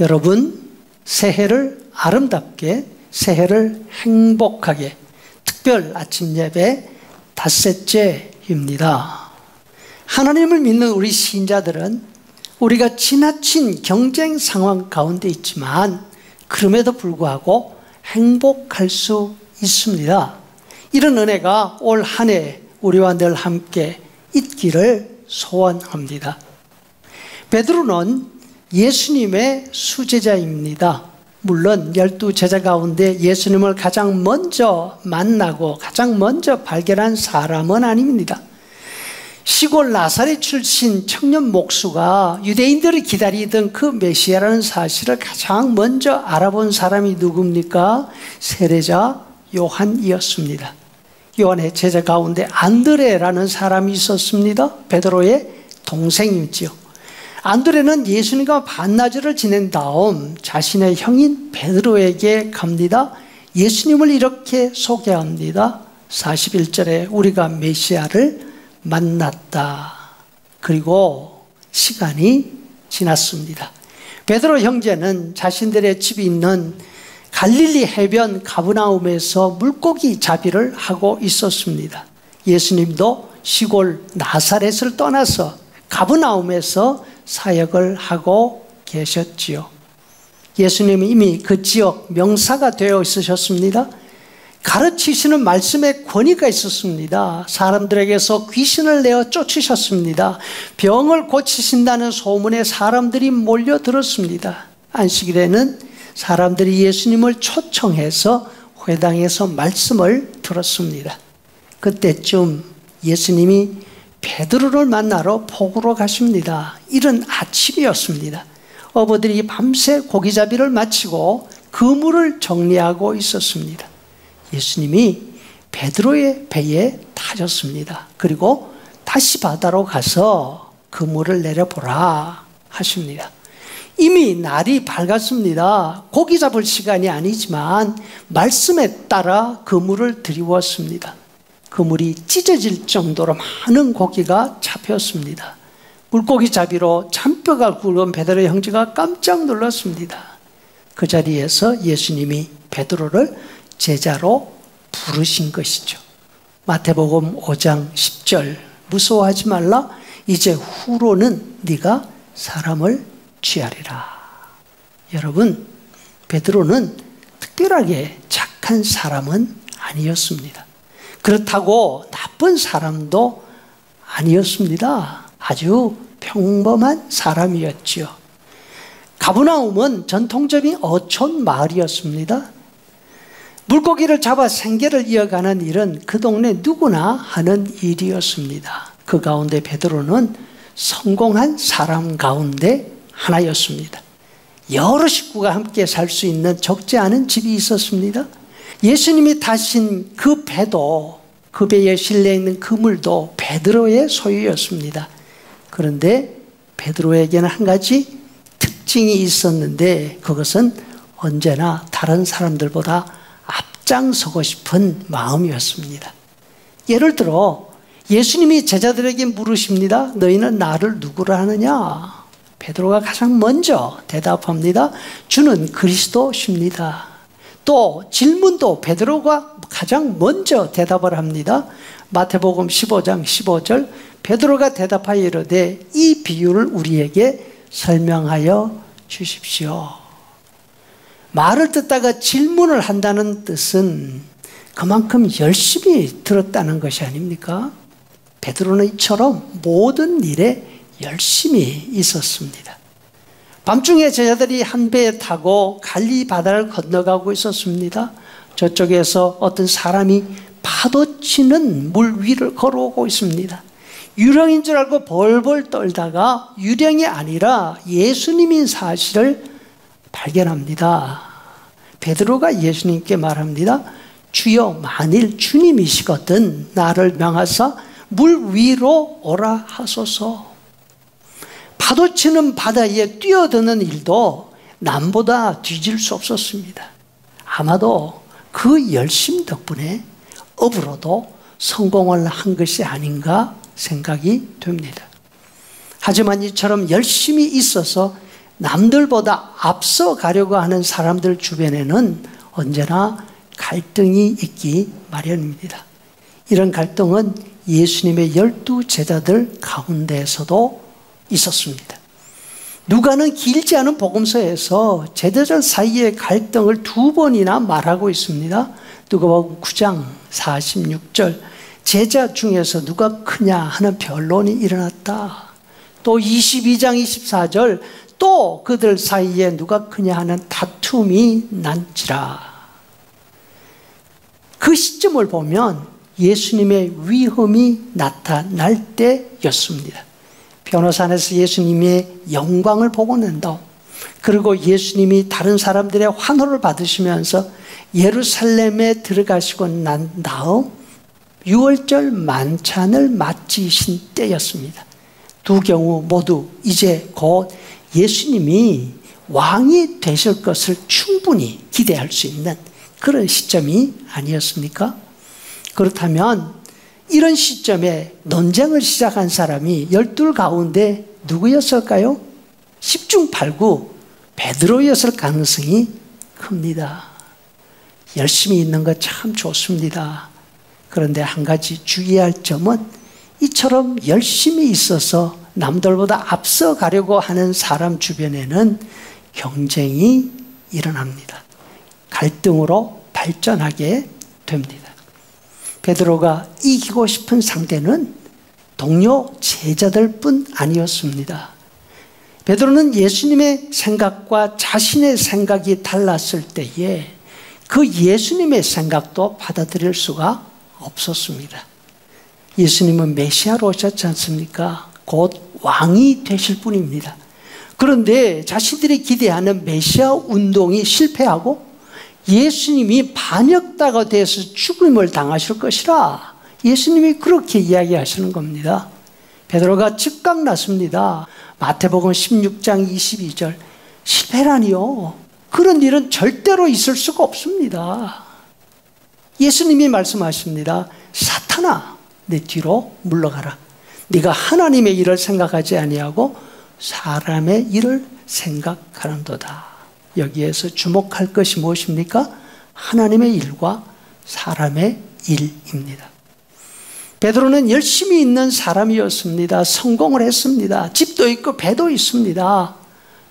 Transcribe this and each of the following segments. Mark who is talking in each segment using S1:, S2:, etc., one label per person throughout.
S1: 여러분, 새해를 아름답게, 새해를 행복하게, 특별 아침 예배 닷새째입니다. 하나님을 믿는 우리 신자들은 우리가 지나친 경쟁 상황 가운데 있지만 그럼에도 불구하고 행복할 수 있습니다. 이런 은혜가 올 한 해 우리와 늘 함께 있기를 소원합니다. 베드로는 예수님의 수제자입니다. 물론 12제자 가운데 예수님을 가장 먼저 만나고 가장 먼저 발견한 사람은 아닙니다. 시골 나사렛 출신 청년 목수가 유대인들이 기다리던 그 메시아라는 사실을 가장 먼저 알아본 사람이 누굽니까? 세례자 요한이었습니다. 요한의 제자 가운데 안드레라는 사람이 있었습니다. 베드로의 동생이지요. 안드레는 예수님과 반나절을 지낸 다음 자신의 형인 베드로에게 갑니다. 예수님을 이렇게 소개합니다. 41절에 우리가 메시아를 만났다. 그리고 시간이 지났습니다. 베드로 형제는 자신들의 집이 있는 갈릴리 해변 가브나움에서 물고기 잡이를 하고 있었습니다. 예수님도 시골 나사렛을 떠나서 가브나움에서 사역을 하고 계셨지요. 예수님은 이미 그 지역 명사가 되어 있으셨습니다. 가르치시는 말씀에 권위가 있었습니다. 사람들에게서 귀신을 내어 쫓으셨습니다. 병을 고치신다는 소문에 사람들이 몰려들었습니다. 안식일에는 사람들이 예수님을 초청해서 회당에서 말씀을 들었습니다. 그때쯤 예수님이 베드로를 만나러 포구로 가십니다. 이른 아침이었습니다. 어부들이 밤새 고기잡이를 마치고 그물을 정리하고 있었습니다. 예수님이 베드로의 배에 타셨습니다. 그리고 다시 바다로 가서 그물을 내려보라 하십니다. 이미 날이 밝았습니다. 고기 잡을 시간이 아니지만 말씀에 따라 그물을 들이웠습니다. 그물이 찢어질 정도로 많은 고기가 잡혔습니다. 물고기 잡이로 잔뼈가 굵은 베드로 형제가 깜짝 놀랐습니다. 그 자리에서 예수님이 베드로를 제자로 부르신 것이죠. 마태복음 5장 10절 무서워하지 말라. 이제 후로는 네가 사람을 취하리라. 여러분, 베드로는 특별하게 착한 사람은 아니었습니다. 그렇다고 나쁜 사람도 아니었습니다. 아주 평범한 사람이었죠. 가브나움은 전통적인 어촌 마을이었습니다. 물고기를 잡아 생계를 이어가는 일은 그 동네 누구나 하는 일이었습니다. 그 가운데 베드로는 성공한 사람 가운데 하나였습니다. 여러 식구가 함께 살 수 있는 적지 않은 집이 있었습니다. 예수님이 타신 그 배도, 그 배에 실려 있는 그물도 베드로의 소유였습니다. 그런데 베드로에게는 한 가지 특징이 있었는데 그것은 언제나 다른 사람들보다 앞장서고 싶은 마음이었습니다. 예를 들어 예수님이 제자들에게 물으십니다. 너희는 나를 누구라 하느냐? 베드로가 가장 먼저 대답합니다. 주는 그리스도십니다. 또 질문도 베드로가 가장 먼저 대답을 합니다. 마태복음 15장 15절 베드로가 대답하여 이르되 이 비유를 우리에게 설명하여 주십시오. 말을 듣다가 질문을 한다는 뜻은 그만큼 열심히 들었다는 것이 아닙니까? 베드로는 이처럼 모든 일에 열심히 있었습니다. 밤중에 제자들이 한 배에 타고 갈릴리 바다를 건너가고 있었습니다. 저쪽에서 어떤 사람이 파도 치는 물 위를 걸어오고 있습니다. 유령인 줄 알고 벌벌 떨다가 유령이 아니라 예수님인 사실을 발견합니다. 베드로가 예수님께 말합니다. 주여 만일 주님이시거든 나를 명하사 물 위로 오라 하소서. 파도 치는 바다에 뛰어드는 일도 남보다 뒤질 수 없었습니다. 아마도 그 열심 덕분에 업으로도 성공을 한 것이 아닌가 생각이 됩니다. 하지만 이처럼 열심히 있어서 남들보다 앞서 가려고 하는 사람들 주변에는 언제나 갈등이 있기 마련입니다. 이런 갈등은 예수님의 12 제자들 가운데에서도 있었습니다. 누가는 길지 않은 복음서에서 제자들 사이의 갈등을 2번이나 말하고 있습니다. 누가복음 9장 46절, 제자 중에서 누가 크냐 하는 변론이 일어났다. 또 22장 24절, 또 그들 사이에 누가 크냐 하는 다툼이 난지라. 그 시점을 보면 예수님의 위험이 나타날 때였습니다. 변호산에서 예수님의 영광을 보고 난다. 그리고 예수님이 다른 사람들의 환호를 받으시면서 예루살렘에 들어가시고 난 다음 유월절 만찬을 마치신 때였습니다. 두 경우 모두 이제 곧 예수님이 왕이 되실 것을 충분히 기대할 수 있는 그런 시점이 아니었습니까? 그렇다면 이런 시점에 논쟁을 시작한 사람이 12 가운데 누구였을까요? 10중 8구 베드로였을 가능성이 큽니다. 열심히 있는 거 참 좋습니다. 그런데 한 가지 주의할 점은 이처럼 열심히 있어서 남들보다 앞서 가려고 하는 사람 주변에는 경쟁이 일어납니다. 갈등으로 발전하게 됩니다. 베드로가 이기고 싶은 상대는 동료 제자들뿐 아니었습니다. 베드로는 예수님의 생각과 자신의 생각이 달랐을 때에 그 예수님의 생각도 받아들일 수가 없었습니다. 예수님은 메시아로 오셨지 않습니까? 곧 왕이 되실 분입니다. 그런데 자신들이 기대하는 메시아 운동이 실패하고 예수님이 반역자가 돼서 죽음을 당하실 것이라 예수님이 그렇게 이야기하시는 겁니다. 베드로가 즉각 났습니다. 마태복음 16장 22절, 실패라니요, 그런 일은 절대로 있을 수가 없습니다. 예수님이 말씀하십니다. 사탄아, 내 뒤로 물러가라. 네가 하나님의 일을 생각하지 아니하고 사람의 일을 생각하는도다. 여기에서 주목할 것이 무엇입니까? 하나님의 일과 사람의 일입니다. 베드로는 열심히 있는 사람이었습니다. 성공을 했습니다. 집도 있고 배도 있습니다.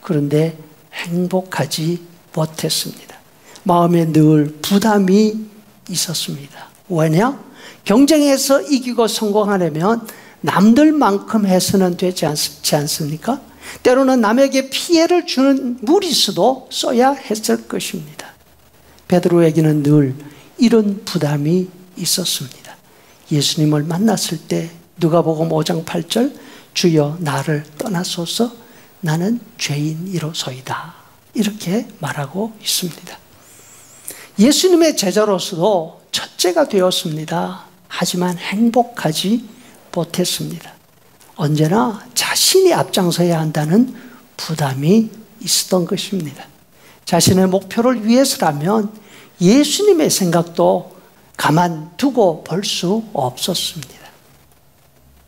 S1: 그런데 행복하지 못했습니다. 마음에 늘 부담이 있었습니다. 왜냐? 경쟁에서 이기고 성공하려면 남들만큼 해서는 되지 않습니까? 때로는 남에게 피해를 주는 무리수도 써야 했을 것입니다. 베드로에게는 늘 이런 부담이 있었습니다. 예수님을 만났을 때 누가복음 5장 8절, 주여 나를 떠나소서 나는 죄인이로소이다, 이렇게 말하고 있습니다. 예수님의 제자로서도 첫째가 되었습니다. 하지만 행복하지 못했습니다. 언제나 자신이 앞장서야 한다는 부담이 있었던 것입니다. 자신의 목표를 위해서라면 예수님의 생각도 가만두고 볼 수 없었습니다.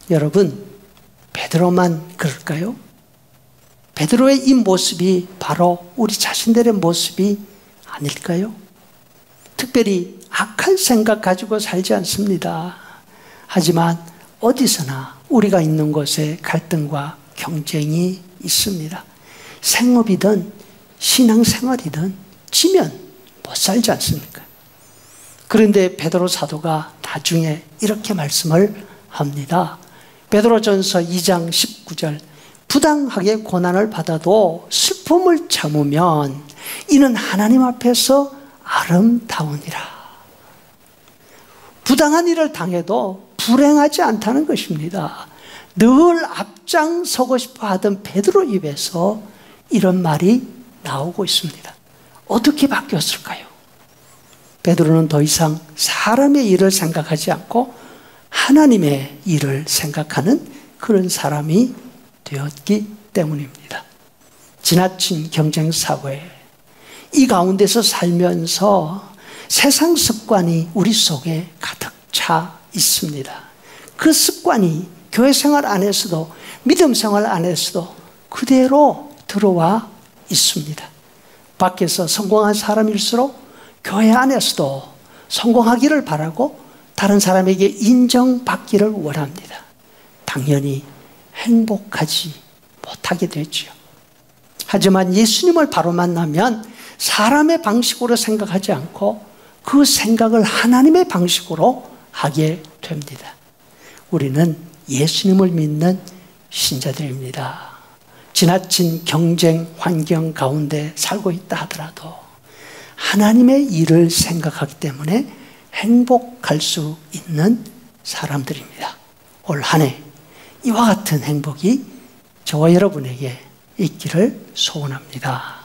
S1: 여러분, 베드로만 그럴까요? 베드로의 이 모습이 바로 우리 자신들의 모습이 아닐까요? 특별히 악한 생각 가지고 살지 않습니다. 하지만 어디서나 우리가 있는 곳에 갈등과 경쟁이 있습니다. 생업이든 신앙생활이든 지면 못 살지 않습니까? 그런데 베드로 사도가 나중에 이렇게 말씀을 합니다. 베드로전서 2장 19절, 부당하게 고난을 받아도 슬픔을 참으면 이는 하나님 앞에서 아름다우니라. 부당한 일을 당해도 불행하지 않다는 것입니다. 늘 앞장서고 싶어 하던 베드로 입에서 이런 말이 나오고 있습니다. 어떻게 바뀌었을까요? 베드로는 더 이상 사람의 일을 생각하지 않고 하나님의 일을 생각하는 그런 사람이 되었기 때문입니다. 지나친 경쟁 사회, 이 가운데서 살면서 세상 습관이 우리 속에 가득 차 있습니다. 그 습관이 교회 생활 안에서도 믿음 생활 안에서도 그대로 들어와 있습니다. 밖에서 성공한 사람일수록 교회 안에서도 성공하기를 바라고 다른 사람에게 인정받기를 원합니다. 당연히 행복하지 못하게 되죠. 하지만 예수님을 바로 만나면 사람의 방식으로 생각하지 않고 그 생각을 하나님의 방식으로 하게 됩니다. 우리는 예수님을 믿는 신자들입니다. 지나친 경쟁 환경 가운데 살고 있다 하더라도 하나님의 일을 생각하기 때문에 행복할 수 있는 사람들입니다. 올 한 해 이와 같은 행복이 저와 여러분에게 있기를 소원합니다.